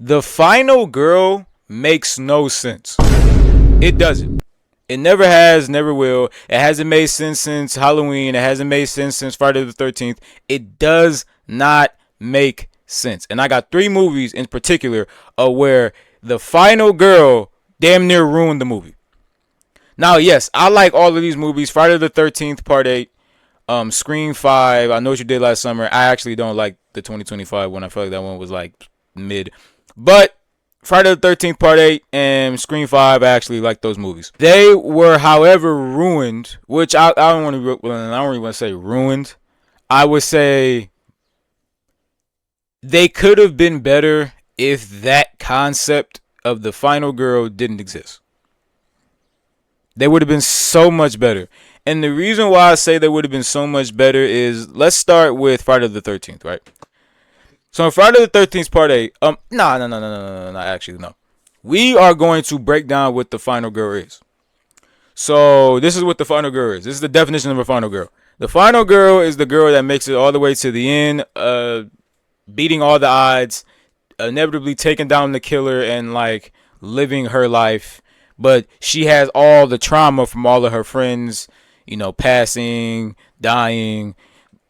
The final girl makes no sense. It doesn't. It never has, never will. It hasn't made sense since Halloween. It hasn't made sense since Friday the 13th. It does not make sense. And I got 3 movies in particular where the final girl damn near ruined the movie. Now, yes, I like all of these movies. Friday the 13th, Part 8, Scream 5, I Know What You Did Last Summer. I actually don't like the 2025 one. I feel like that one was like mid. But Friday the 13th Part 8 and Scream 5, I actually like those movies. They were, however, ruined, which I don't want to, I don't really want to say ruined. I would say they could have been better if that concept of the final girl didn't exist. They would have been so much better. And the reason why I say they would have been so much better is, let's start with Friday the 13th, right? So on Friday the 13th Part 8, actually, no. We are going to break down what the final girl is. So this is what the final girl is. This is the definition of a final girl. The final girl is the girl that makes it all the way to the end, beating all the odds, inevitably taking down the killer and like living her life. But she has all the trauma from all of her friends, passing, dying.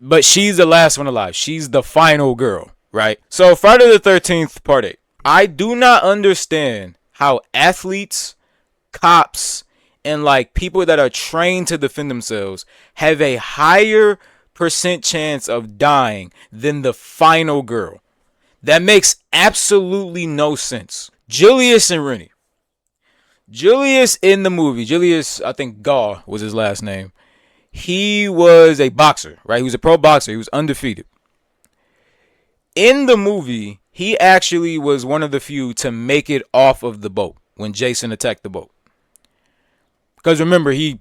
But she's the last one alive. She's the final girl. Right? So Friday the 13th Part 8. I do not understand how athletes, cops, and like people that are trained to defend themselves have a higher percent chance of dying than the final girl. That makes absolutely no sense. Julius and Rennie. Julius in the movie, Julius, I think Gaw was his last name. He was a boxer, right? He was a pro boxer. He was undefeated. In the movie, he actually was one of the few to make it off of the boat when Jason attacked the boat. Because remember, he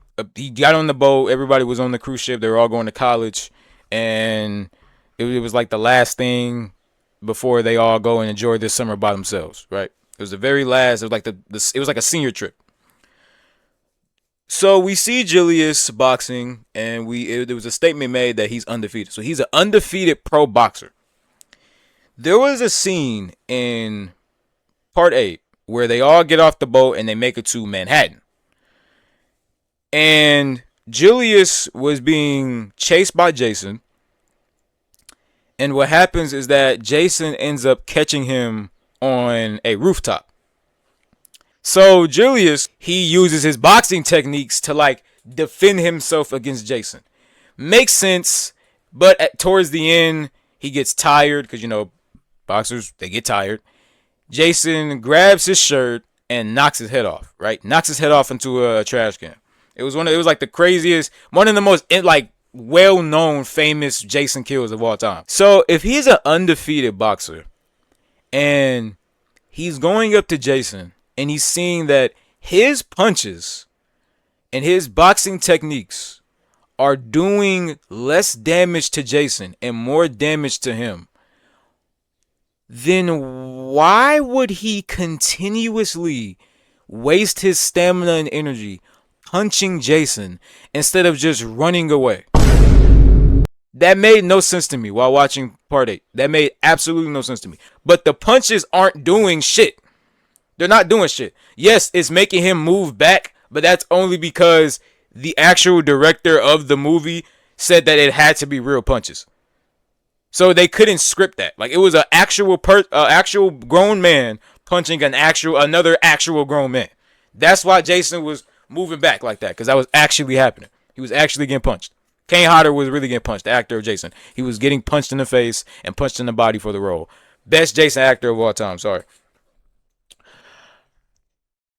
got on the boat. Everybody was on the cruise ship. They were all going to college. And it was like the last thing before they all go and enjoy this summer by themselves, right? It was the very last. It was like it was like a senior trip. So we see Julius boxing, and there was a statement made that he's undefeated. So he's an undefeated pro boxer. There was a scene in Part 8 where they all get off the boat and they make it to Manhattan. And Julius was being chased by Jason. And what happens is that Jason ends up catching him on a rooftop. So Julius, he uses his boxing techniques to like defend himself against Jason. Makes sense, but towards the end, he gets tired because, boxers, they get tired. Jason grabs his shirt and knocks his head off, right? Knocks his head off into a trash can. It was like the craziest, one of the most like well-known famous Jason kills of all time. So if he's an undefeated boxer and he's going up to Jason and he's seeing that his punches and his boxing techniques are doing less damage to Jason and more damage to him, then why would he continuously waste his stamina and energy punching Jason instead of just running away? That made no sense to me while watching Part 8. That made absolutely no sense to me. But the punches aren't doing shit. They're not doing shit. Yes, it's making him move back, but that's only because the actual director of the movie said that it had to be real punches. So they couldn't script that. Like, it was an actual actual grown man punching another actual grown man. That's why Jason was moving back like that, because that was actually happening. He was actually getting punched. Kane Hodder was really getting punched, the actor of Jason. He was getting punched in the face and punched in the body for the role. Best Jason actor of all time. Sorry.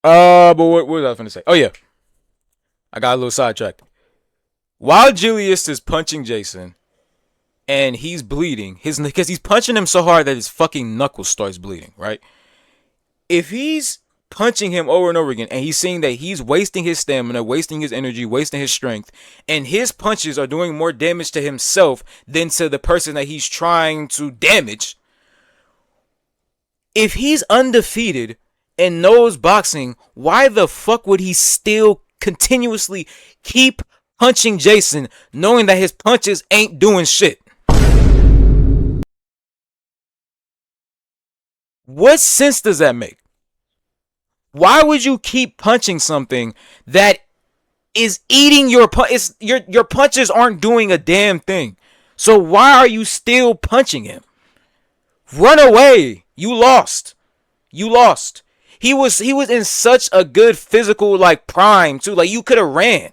But what was I going to say? Oh, yeah. I got a little sidetracked. While Julius is punching Jason and he's bleeding, because he's punching him so hard that his fucking knuckles starts bleeding, right? If he's punching him over and over again and he's seeing that he's wasting his stamina, wasting his energy, wasting his strength, and his punches are doing more damage to himself than to the person that he's trying to damage, if he's undefeated and knows boxing, why the fuck would he still continuously keep punching Jason knowing that his punches ain't doing shit? What sense does that make? Why would you keep punching something that is eating your punch? Your punches aren't doing a damn thing. So why are you still punching him? Run away. You lost. You lost. He was in such a good physical like prime too. Like you could have ran.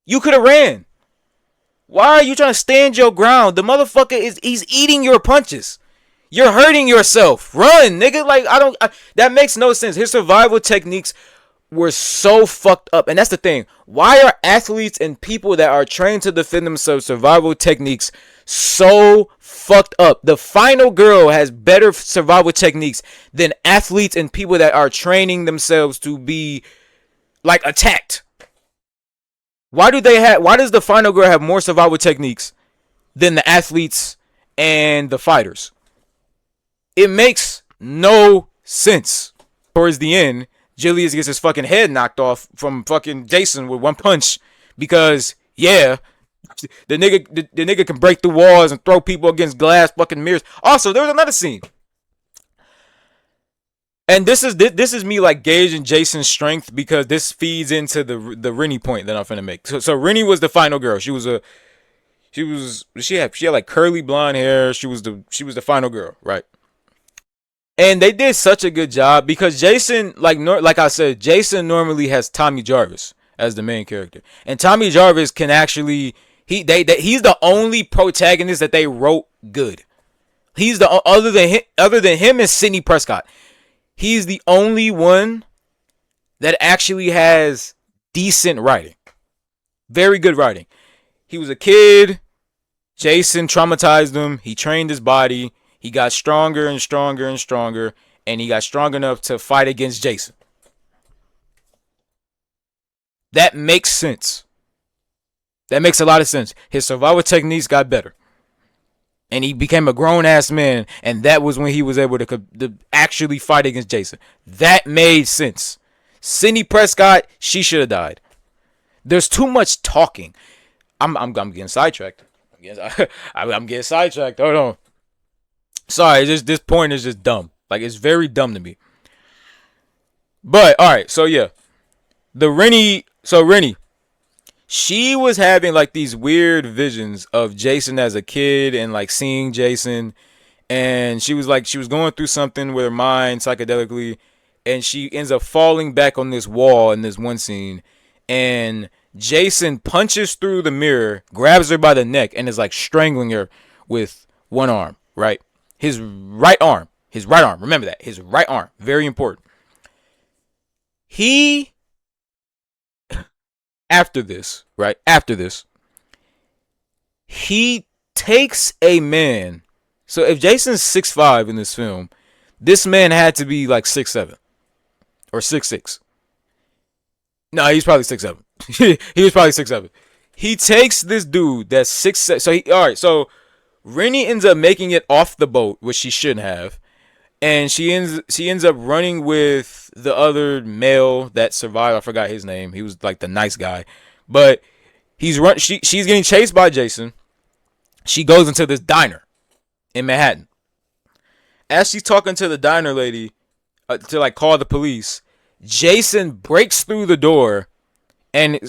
You could have ran. Why are you trying to stand your ground? The motherfucker he's eating your punches. You're hurting yourself. Run, nigga. Like that makes no sense. His survival techniques were so fucked up. And that's the thing. Why are athletes and people that are trained to defend themselves survival techniques so fucked up? The final girl has better survival techniques than athletes and people that are training themselves to be like attacked. Why does the final girl have more survival techniques than the athletes and the fighters? It makes no sense. Towards the end, Julius gets his fucking head knocked off from fucking Jason with one punch because the nigga can break through walls and throw people against glass fucking mirrors. Also, there was another scene. And this is me like gauging Jason's strength because this feeds into the Rennie point that I'm finna make. So Rennie was the final girl. She had like curly blonde hair. She was the final girl, right? And they did such a good job because Jason, like I said, Jason normally has Tommy Jarvis as the main character, and Tommy Jarvis can actually he's the only protagonist that they wrote good. He's the other than him and Sidney Prescott. He's the only one that actually has decent writing, very good writing. He was a kid. Jason traumatized him. He trained his body. He got stronger and stronger and stronger, and he got strong enough to fight against Jason. That makes sense. That makes a lot of sense. His survival techniques got better. And he became a grown-ass man, and that was when he was able to actually fight against Jason. That made sense. Sidney Prescott, she should have died. There's too much talking. I'm getting sidetracked. I'm getting sidetracked. Hold on. Sorry, this point is just dumb. Like, it's very dumb to me. But, alright, so yeah. Rennie, she was having like these weird visions of Jason as a kid and like seeing Jason. And she was going through something with her mind psychedelically. And she ends up falling back on this wall in this one scene. And Jason punches through the mirror, grabs her by the neck, and is like strangling her with one arm, right? His right arm. Remember that. His right arm. Very important. After this, he takes a man. So if Jason's 6'5" in this film, this man had to be like 6'7" or 6'6". No, he's probably 6'7". He was probably 6'7". He takes this dude that's 6'7". So Rennie ends up making it off the boat, which she shouldn't have, and she ends up running with the other male that survived. I forgot his name. He was like the nice guy, but she's getting chased by Jason. She goes into this diner in Manhattan. As she's talking to the diner lady to like call the police, Jason breaks through the door and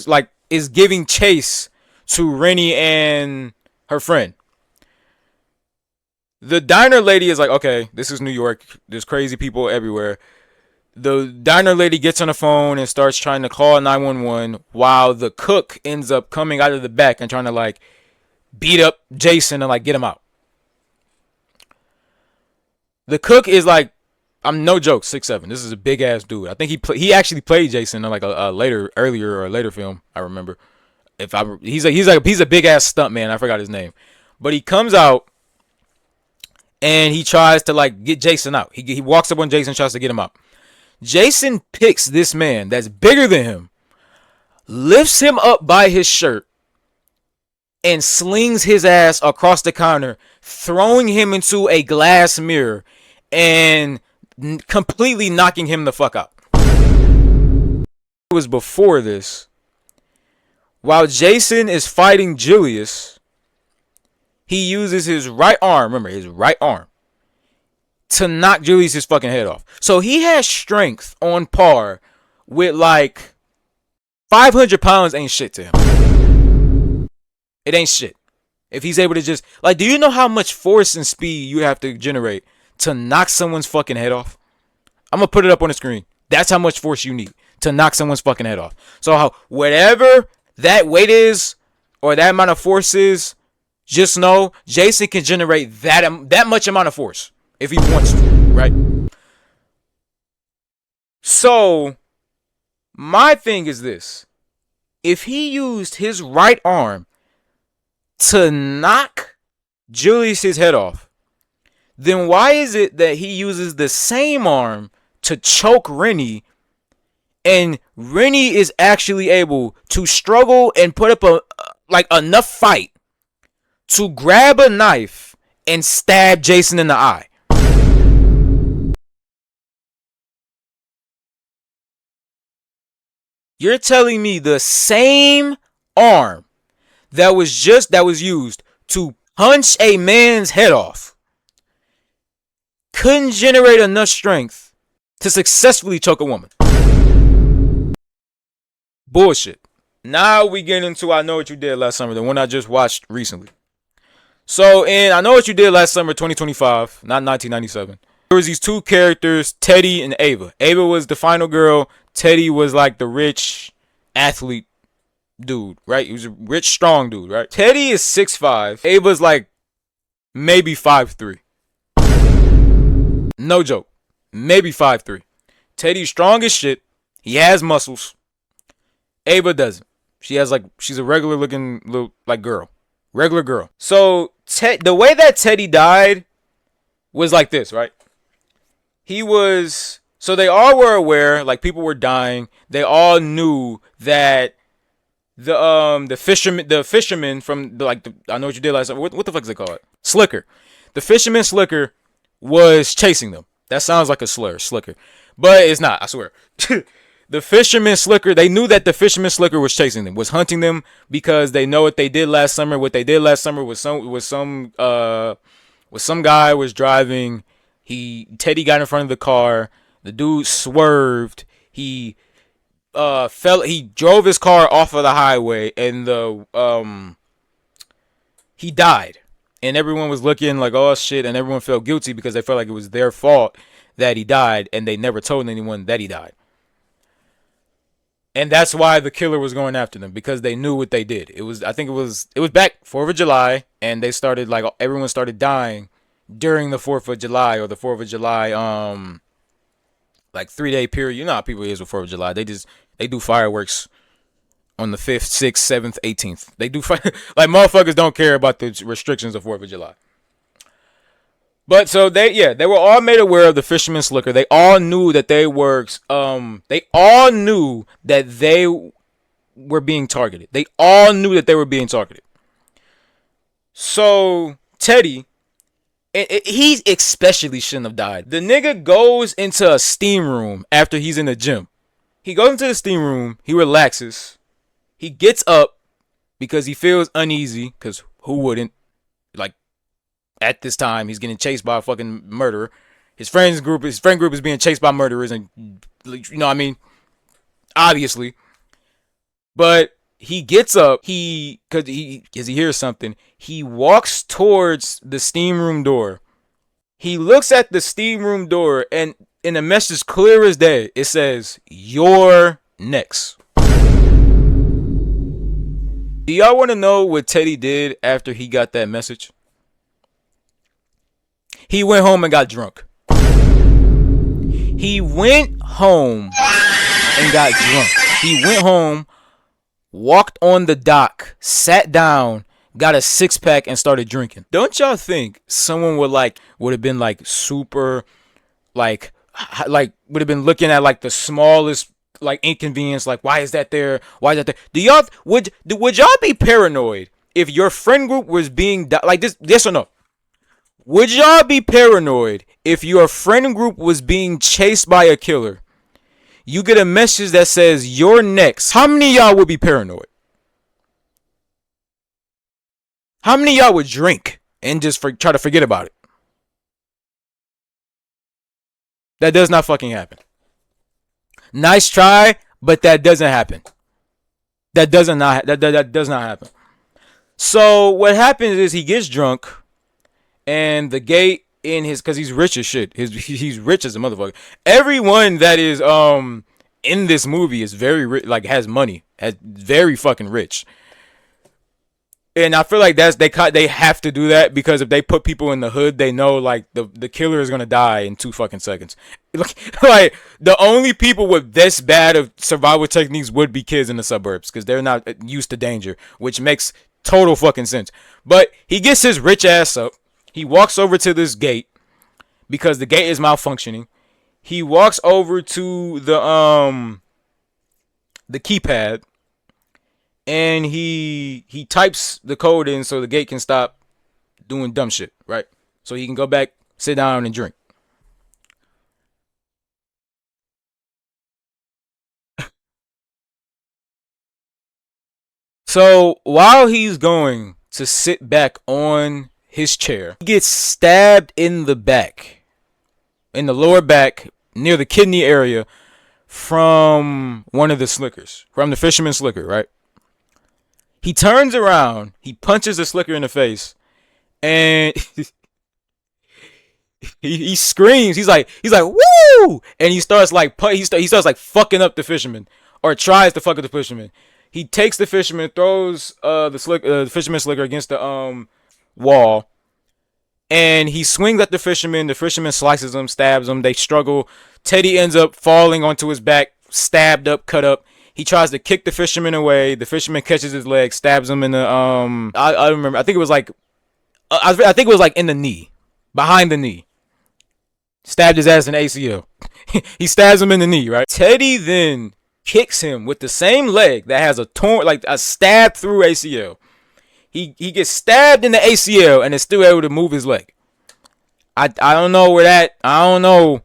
is giving chase to Rennie and her friend. The diner lady is like, okay, this is New York. There's crazy people everywhere. The diner lady gets on the phone and starts trying to call 911 while the cook ends up coming out of the back and trying to like beat up Jason and like get him out. The cook is like, I'm no joke, 6'7". This is a big ass dude. I think he actually played Jason in like a later film. I remember. He's a big ass stunt man. I forgot his name, but he comes out. And he tries to like get Jason out. He walks up on Jason, tries to get him out. Jason picks this man that's bigger than him, lifts him up by his shirt, and slings his ass across the counter, throwing him into a glass mirror and completely knocking him the fuck out. It was before this. While Jason is fighting Julius, he uses his right arm, remember his right arm, to knock Julius's fucking head off. So he has strength on par with like 500 pounds ain't shit to him. It ain't shit. If he's able to just like, do you know how much force and speed you have to generate to knock someone's fucking head off? I'm gonna put it up on the screen. That's how much force you need to knock someone's fucking head off. So whatever that weight is or that amount of force is, just know Jason can generate that much amount of force if he wants to, right? So my thing is this. If he used his right arm to knock Julius's head off, then why is it that he uses the same arm to choke Rennie, and Rennie is actually able to struggle and put up enough fight to grab a knife and stab Jason in the eye? You're telling me the same arm that was used to punch a man's head off couldn't generate enough strength to successfully choke a woman? Bullshit. Now we get into I Know What You Did Last Summer, the one I just watched recently. So in I Know What You Did Last Summer 2025, not 1997, there was these two characters, Teddy and Ava. Ava was the final girl. Teddy was like the rich athlete dude, right? He was a rich, strong dude, right? Teddy is 6'5". Ava's like maybe 5'3". No joke. Maybe 5'3". Teddy's strong as shit. He has muscles. Ava doesn't. She's a regular looking little like girl. Regular girl. So the way that Teddy died was like this, right? So they all were aware, like people were dying. They all knew that the fisherman from I Know What You Did Last Summer. What the fuck is it called? Slicker. The fisherman Slicker was chasing them. That sounds like a slur, Slicker, but it's not. I swear. The fisherman Slicker. They knew that the fisherman Slicker was chasing them, was hunting them, because they know what they did last summer. What they did last summer was some guy was driving. Teddy got in front of the car. The dude swerved. He drove his car off of the highway, and he died. And everyone was looking like, oh shit, and everyone felt guilty because they felt like it was their fault that he died, and they never told anyone that he died. And that's why the killer was going after them, because they knew what they did. It was back 4th of July, and they started everyone started dying during the 4th of July, or the 4th of July 3-day period. You know how people is with 4th of July. They do fireworks on the 5th, 6th, 7th, 18th. They do like motherfuckers don't care about the restrictions of 4th of July. But so they were all made aware of the fisherman Slicker. They all knew that they were being targeted. They all knew that they were being targeted. So Teddy, he especially shouldn't have died. The nigga goes into a steam room after he's in the gym. He goes into the steam room. He relaxes. He gets up because he feels uneasy, because who wouldn't? Like, at this time, he's getting chased by a fucking murderer. His friend group is being chased by murderers, and you know what I mean? Obviously. But he gets up, because he hears something. He walks towards the steam room door. He looks at the steam room door, and in a message clear as day, it says, "You're next." Do y'all want to know what Teddy did after he got that message? He went home and got drunk. He went home and got drunk. He went home, walked on the dock, sat down, got a 6-pack, and started drinking. Don't y'all think someone would have been super would have been looking at the smallest inconvenience, why is that there? Do y'all would y'all be paranoid if your friend group was being this? Yes or no? Would y'all be paranoid if your friend group was being chased by a killer? You get a message that says "You're next." How many of y'all would be paranoid? How many of y'all would drink and just try to forget about it? That does not fucking happen. Nice try, but that doesn't happen. That does not happen. So what happens is he gets drunk, and the gate in his, because he's rich as shit. He's rich as a motherfucker. Everyone that is in this movie is very rich, like has money, has very fucking rich. And I feel like they have to do that because if they put people in the hood, they know like the killer is gonna die in 2 fucking seconds. Like the only people with this bad of survival techniques would be kids in the suburbs because they're not used to danger, which makes total fucking sense. But he gets his rich ass up. He walks over to this gate because the gate is malfunctioning. He walks over to the keypad and he types the code in so the gate can stop doing dumb shit, right? So he can go back, sit down, and drink. So while he's going to sit back on his chair, he gets stabbed in the back, in the lower back, near the kidney area, from one of the slickers, from the fisherman slicker, right? He turns around, he punches the slicker in the face, and he screams. He's like woo, and he starts like he starts like fucking up the fisherman, or tries to fuck up the fisherman. He takes the fisherman, throws the fisherman slicker against the wall, and he swings at the fisherman. The fisherman slices him, stabs him. They struggle. Teddy ends up falling onto his back, stabbed up, cut up. He tries to kick the fisherman away. The fisherman catches his leg, stabs him in the I remember. I think it was like I think it was like in the knee, behind the knee. Stabbed his ass in the ACL. He stabs him in the knee, right? Teddy then kicks him with the same leg that has a torn, like a stab through ACL. He gets stabbed in the ACL and is still able to move his leg. I don't know where that, I don't know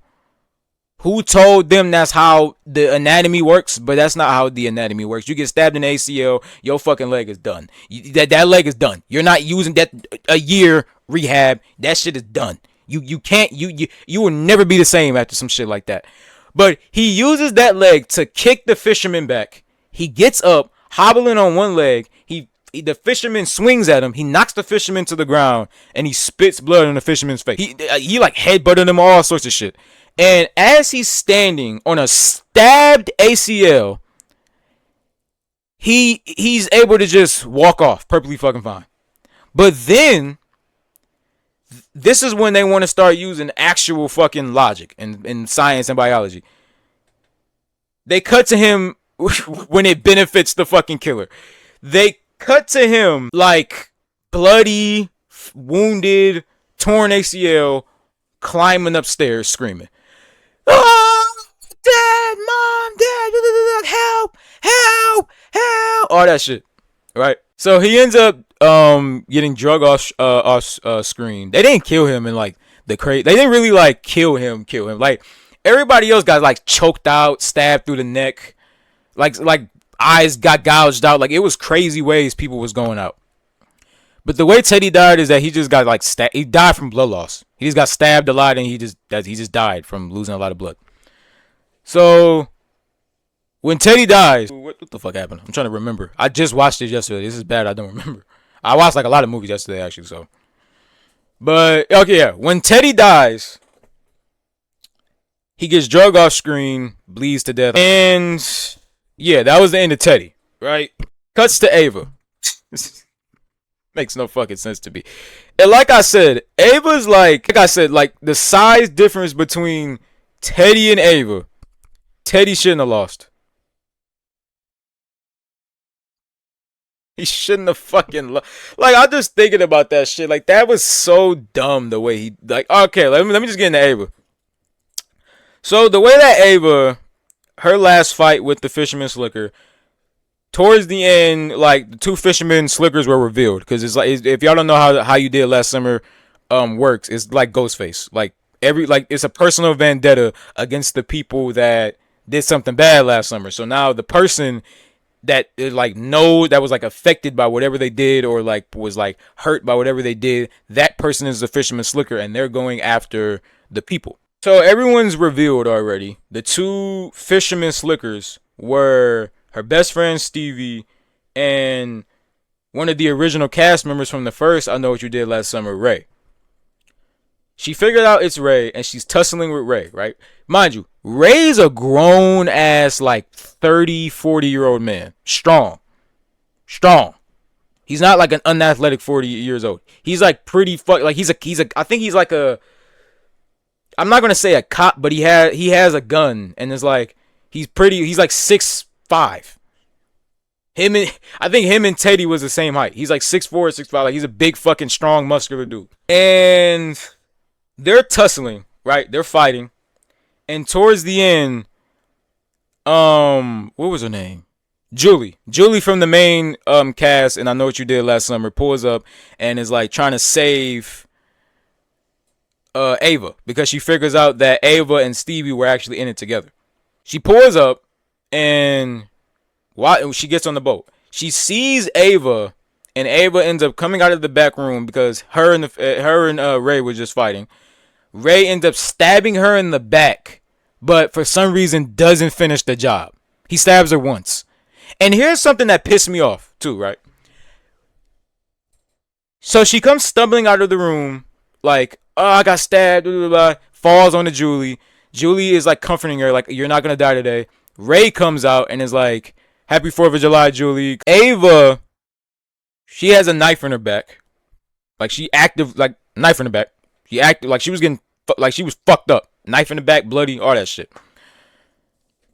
who told them that's how the anatomy works, but that's not how the anatomy works. You get stabbed in the ACL, your fucking leg is done. That leg is done. You're not using that a year rehab. That shit is done. You can't, you will never be the same after some shit like that. But he uses that leg to kick the fisherman back. He gets up, hobbling on one leg. The fisherman swings at him. He knocks the fisherman to the ground, and he spits blood on the fisherman's face. He like headbutted him, all sorts of shit. And as he's standing on a stabbed ACL, he's able to just walk off perfectly fucking fine. But then this is when they want to start using actual fucking logic and science and biology. They cut to him when it benefits the fucking killer. They cut to him like bloody, wounded, torn ACL, climbing upstairs screaming, "Oh, Dad, Mom, Dad, help, help, help," all that shit, right? So he ends up getting drug off screen. They didn't kill him in like the crazy. They didn't really like kill him. Like everybody else got like choked out, stabbed through the neck, like eyes got gouged out. Like it was crazy ways people was going out. But the way Teddy died is that he just got like he died from blood loss. He just got stabbed a lot and he just died from losing a lot of blood. So when Teddy dies, what the fuck happened? I'm trying to remember. I just watched it yesterday. This is bad. I don't remember. I watched like a lot of movies yesterday actually. So, but okay, yeah. When Teddy dies, he gets drug off screen, bleeds to death, and yeah, that was the end of Teddy. Right? Cuts to Ava. Makes no fucking sense to me. And like I said, Ava's like the size difference between Teddy and Ava. Teddy shouldn't have lost. He shouldn't have fucking like I'm just thinking about that shit. Like that was so dumb the way he like. Okay, let me just get into Ava. So the way that Ava, her last fight with the fisherman slicker, towards the end, like the two fishermen slickers were revealed because it's like if y'all don't know how you did last summer works, it's like Ghostface. Like it's a personal vendetta against the people that did something bad last summer. So now the person that that was like affected by whatever they did or like was like hurt by whatever they did, that person is the fisherman slicker and they're going after the people. So everyone's revealed already. The two fisherman slickers were her best friend Stevie and one of the original cast members from the first I Know What You Did Last Summer, Ray. She figured out it's Ray and she's tussling with Ray, right? Mind you, Ray's a grown ass like 30, 40-year-old man. Strong. Strong. He's not like an unathletic 40 years old. He's like pretty like he's a I think he's like a, I'm not gonna say a cop, but he has a gun and it's like he's like 6'5". I think him and Teddy was the same height. He's like 6'4", 6'5". Like he's a big fucking strong muscular dude. And they're tussling, right? They're fighting. And towards the end, what was her name? Julie from the main cast and I Know What You Did Last Summer pulls up and is like trying to save Ava because she figures out that Ava and Stevie were actually in it together. She pulls up and while she gets on the boat, she sees Ava and Ava ends up coming out of the back room because her and Ray were just fighting. Ray ends up stabbing her in the back, but for some reason doesn't finish the job. He stabs her once. And here's something that pissed me off too, right? So she comes stumbling out of the room like, oh, I got stabbed, blah, blah, blah, falls onto Julie. Julie is like comforting her, like, you're not going to die today. Ray comes out and is like, happy 4th of July, Julie. Ava, she has a knife in her back. Like, she active, like, knife in the back. She acted like she was getting, like, she was fucked up. Knife in the back, bloody, all that shit.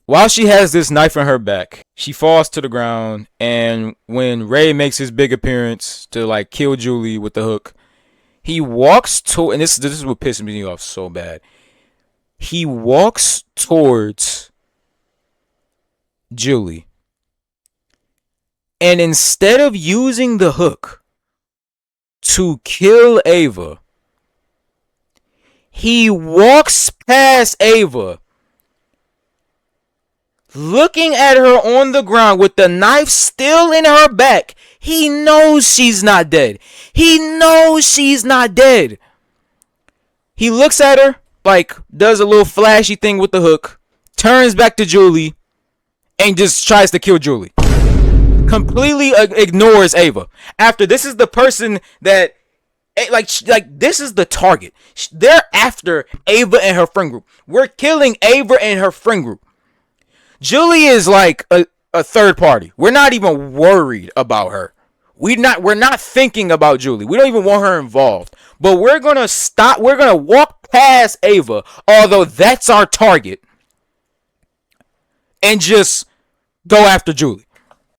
While she has this knife in her back, she falls to the ground. And when Ray makes his big appearance to, like, kill Julie with the hook, he walks to, and this is what pisses me off so bad. He walks towards Julie. And instead of using the hook to kill Ava, he walks past Ava, looking at her on the ground with the knife still in her back. He knows she's not dead. He knows she's not dead. He looks at her, like, does a little flashy thing with the hook, turns back to Julie, and just tries to kill Julie. Completely ignores Ava. After this is the person that, like this is the target. They're after Ava and her friend group. We're killing Ava and her friend group. Julie is like a third party. We're not even worried about her. We're not thinking about Julie. We don't even want her involved. But we're gonna stop. We're gonna walk past Ava, although that's our target, and just go after Julie.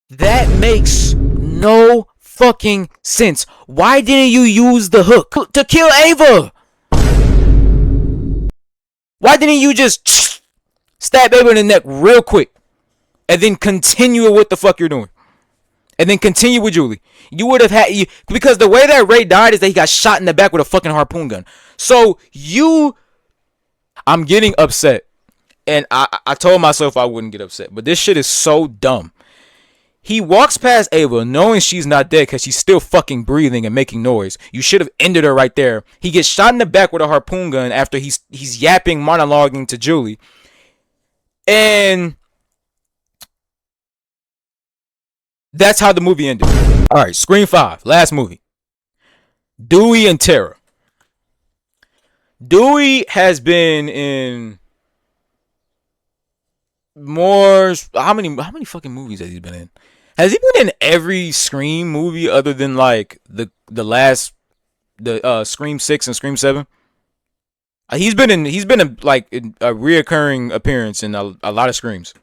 That makes no fucking sense. Why didn't you use the hook to kill Ava? Why didn't you just stab Ava in the neck real quick and then continue with what the fuck you're doing? And then continue with Julie. You would have had, because the way that Ray died is that he got shot in the back with a fucking harpoon gun. So I'm getting upset. And I told myself I wouldn't get upset. But this shit is so dumb. He walks past Ava knowing she's not dead because she's still fucking breathing and making noise. You should have ended her right there. He gets shot in the back with a harpoon gun after he's yapping, monologuing to Julie. And that's how the movie ended. Alright, Scream 5. Last movie. Dewey and Tara. Dewey has been in more. How many fucking movies has he been in? Has he been in every Scream movie other than like the last Scream 6 and Scream 7? He's been like a reoccurring appearance in a lot of Screams.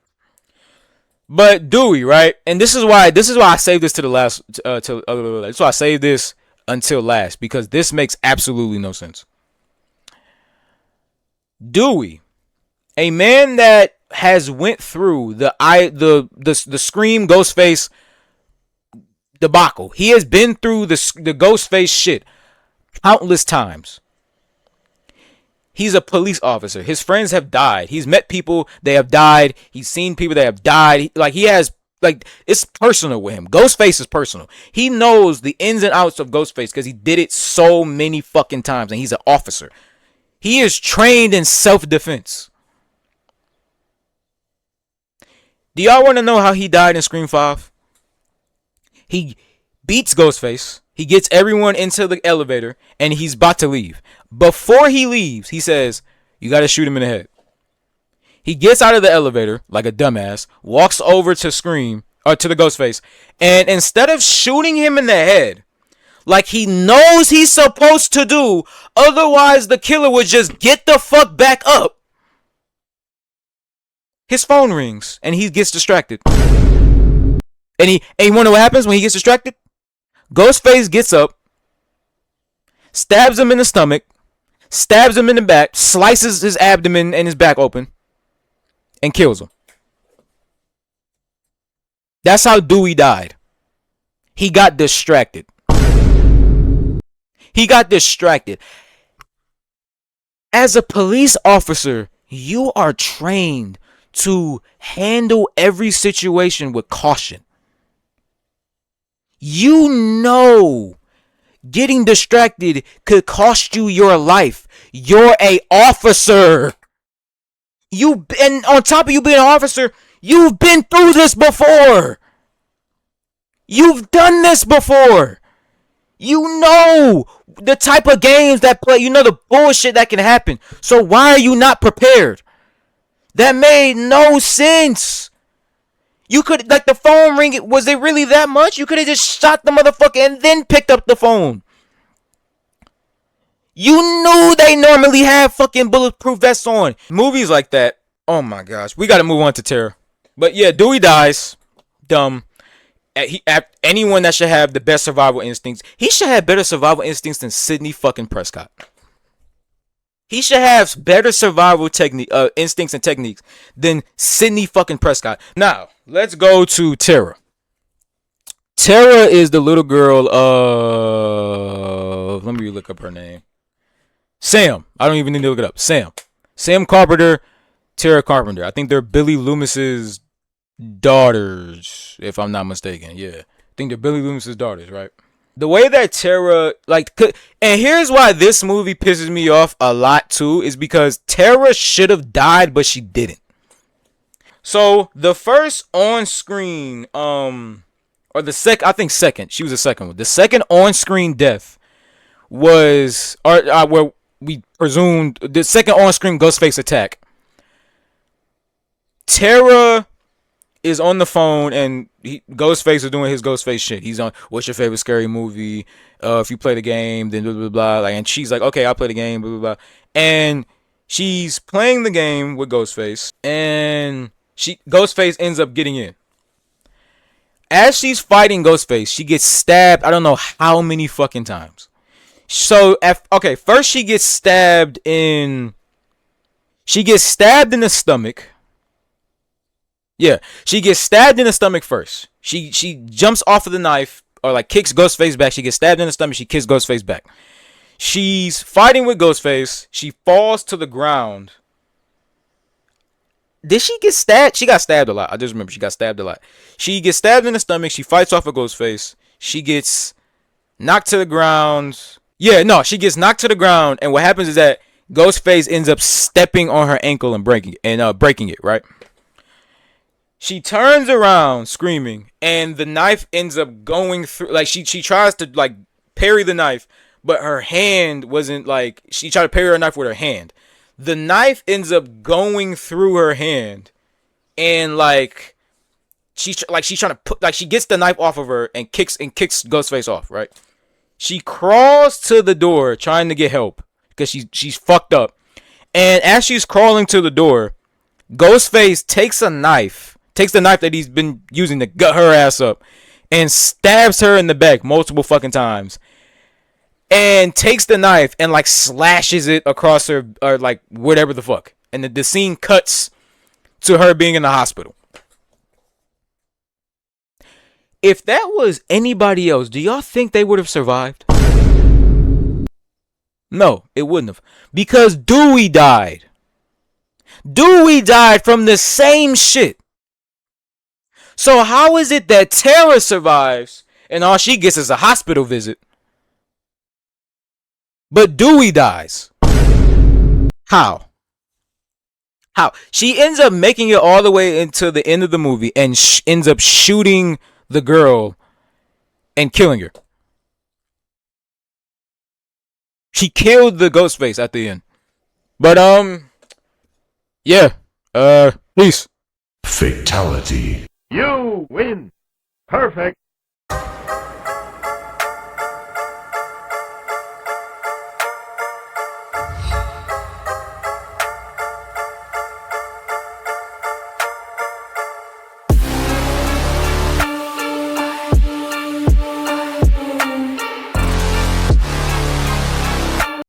But Dewey, right? And this is why I saved this to the last. That's why I saved this until last, because this makes absolutely no sense. Dewey, a man that has went through the Scream Ghostface debacle. He has been through the Ghostface shit countless times. He's a police officer. His friends have died. He's met people, they have died. He's seen people that have died. Like, he has, like, it's personal with him. Ghostface is personal. He knows the ins and outs of Ghostface because he did it so many fucking times, and he's an officer. He is trained in self-defense. Do y'all want to know how he died in Scream 5? He beats Ghostface. He gets everyone into the elevator, and he's about to leave. Before he leaves, he says, "You got to shoot him in the head." He gets out of the elevator like a dumbass, walks over to Scream, or to the Ghostface, and instead of shooting him in the head, like he knows he's supposed to do, otherwise the killer would just get the fuck back up, his phone rings, and he gets distracted. And you wanna know what happens when he gets distracted? Ghostface gets up, stabs him in the stomach, stabs him in the back, slices his abdomen and his back open, and kills him. That's how Dewey died. He got distracted. He got distracted. As a police officer, you are trained to handle every situation with caution. You know getting distracted could cost you your life. You're a officer. And on top of you being an officer, you've been through this before. You've done this before. You know the type of games that play. You know the bullshit that can happen. So why are you not prepared? That made no sense. You could, like, the phone ring, was it really that much? You could have just shot the motherfucker and then picked up the phone. You knew they normally have fucking bulletproof vests on. Movies like that. Oh my gosh. We gotta move on to Terror. But yeah, Dewey dies. Dumb. Anyone that should have the best survival instincts. He should have better survival instincts than Sidney fucking Prescott. He should have better survival instincts and techniques than Sidney fucking Prescott. Now, let's go to Tara. Tara is the little girl of... Let me look up her name. Sam. I don't even need to look it up. Sam. Sam Carpenter, Tara Carpenter. I think they're Billy Loomis's daughters, if I'm not mistaken. Yeah. I think they're Billy Loomis's daughters, right? The way that Tara, and here's why this movie pisses me off a lot too, is because Tara should have died, but she didn't. So the first on-screen, or the second, she was the second one. The second on-screen death was, where we presumed the second on-screen Ghostface attack. Tara is on the phone and Ghostface is doing his Ghostface shit. He's on, "What's your favorite scary movie? If you play the game, then blah blah blah." And she's like, "Okay, I'll play the game." Blah blah blah. And she's playing the game with Ghostface, and Ghostface ends up getting in. As she's fighting Ghostface, she gets stabbed. I don't know how many fucking times. So, first she gets stabbed in. She gets stabbed in the stomach. Yeah, she gets stabbed in the stomach first. She jumps off of the knife, or kicks Ghostface back. She gets stabbed in the stomach. She kicks Ghostface back. She's fighting with Ghostface. She falls to the ground. Did she get stabbed? She got stabbed a lot. I just remember she got stabbed a lot. She gets stabbed in the stomach. She fights off of Ghostface. She gets knocked to the ground. Yeah, no, she gets knocked to the ground. And what happens is that Ghostface ends up stepping on her ankle and breaking it, right? She turns around screaming, and the knife ends up going through. She tries to parry the knife, but her hand wasn't she tried to parry her knife with her hand. The knife ends up going through her hand, and she's trying to put she gets the knife off of her and kicks Ghostface off, right? She crawls to the door trying to get help because she's fucked up, and as she's crawling to the door, Ghostface takes the knife that he's been using to gut her ass up and stabs her in the back multiple fucking times, and takes the knife and slashes it across her, or whatever the fuck, and the scene cuts to her being in the hospital. If that was anybody else, do y'all think they would have survived? No, it wouldn't have, because Dewey died. Dewey died from the same shit. So how is it that Tara survives and all she gets is a hospital visit, but Dewey dies? How? How? She ends up making it all the way into the end of the movie and ends up shooting the girl and killing her. She killed the ghost face at the end. But yeah. Peace. Fatality. You win. Perfect.